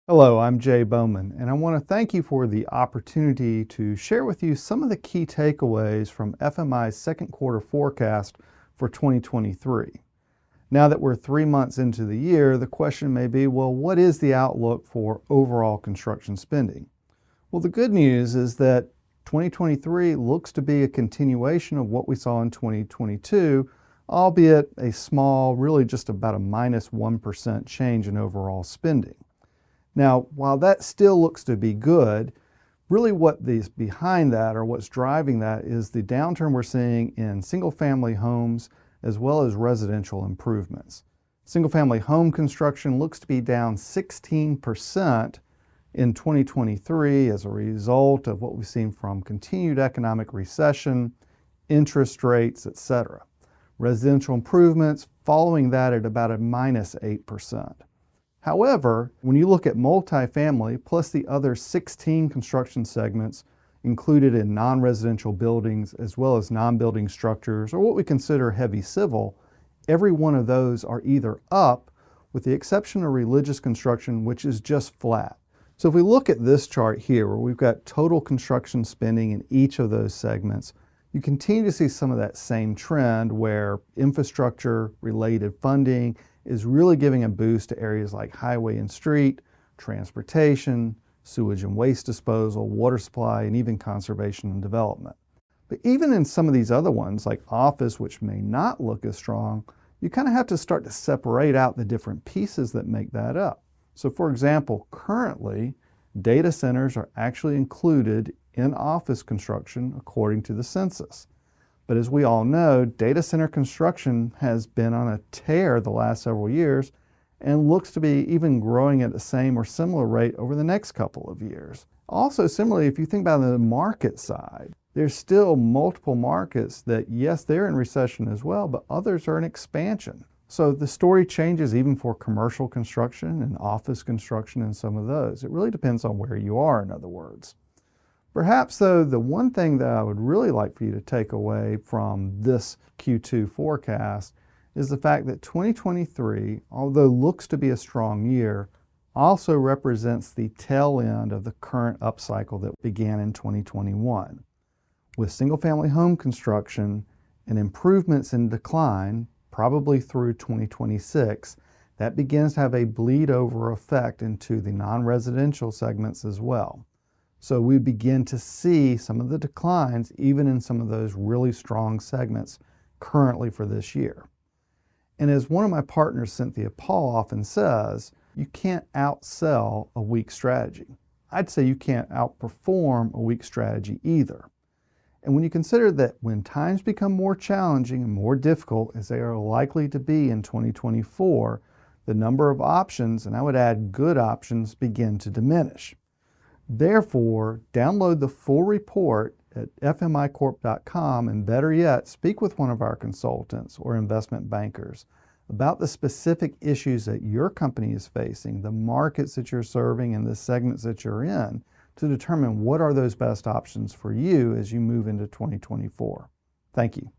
Hello, I'm Jay Bowman, and I want to thank you for the opportunity to share with you some of the key takeaways from FMI's second quarter forecast for 2023. Now that we're 3 months into the year, the question may be, well, what is the outlook for overall construction spending? Well, the good news is that 2023 looks to be a continuation of what we saw in 2022, albeit a small, really just about a -1% change in overall spending. Now, while that still looks to be good, really what is behind that or what's driving that is the downturn we're seeing in single-family homes as well as residential improvements. Single-family home construction looks to be down 16% in 2023 as a result of what we've seen from continued economic recession, interest rates, etc. Residential improvements following that at about a -8%. However, when you look at multifamily plus the other 16 construction segments included in non-residential buildings as well as non-building structures or what we consider heavy civil, every one of those are either up with the exception of religious construction, which is just flat. So if we look at this chart here where we've got total construction spending in each of those segments, you continue to see some of that same trend where infrastructure related funding is really giving a boost to areas like highway and street, transportation, sewage and waste disposal, water supply, and even conservation and development. But even in some of these other ones, like office, which may not look as strong, you kind of have to start to separate out the different pieces that make that up. So for example, currently, data centers are actually included in office construction according to the census. But as we all know, data center construction has been on a tear the last several years and looks to be even growing at the same or similar rate over the next couple of years. Also, similarly, if you think about the market side, there's still multiple markets that, yes, they're in recession as well, but others are in expansion. So the story changes even for commercial construction and office construction and some of those. It really depends on where you are, in other words. Perhaps, though, the one thing that I would really like for you to take away from this Q2 forecast is the fact that 2023, although looks to be a strong year, also represents the tail end of the current upcycle that began in 2021. With single-family home construction and improvements in decline, probably through 2026, that begins to have a bleed-over effect into the non-residential segments as well. So we begin to see some of the declines even in some of those really strong segments currently for this year. And as one of my partners, Cynthia Paul, often says, you can't outsell a weak strategy. I'd say you can't outperform a weak strategy either. And when you consider that when times become more challenging and more difficult, as they are likely to be in 2024, the number of options, and I would add good options, begin to diminish. Therefore, download the full report at fmicorp.com and better yet, speak with one of our consultants or investment bankers about the specific issues that your company is facing, the markets that you're serving, and the segments that you're in to determine what are those best options for you as you move into 2024. Thank you.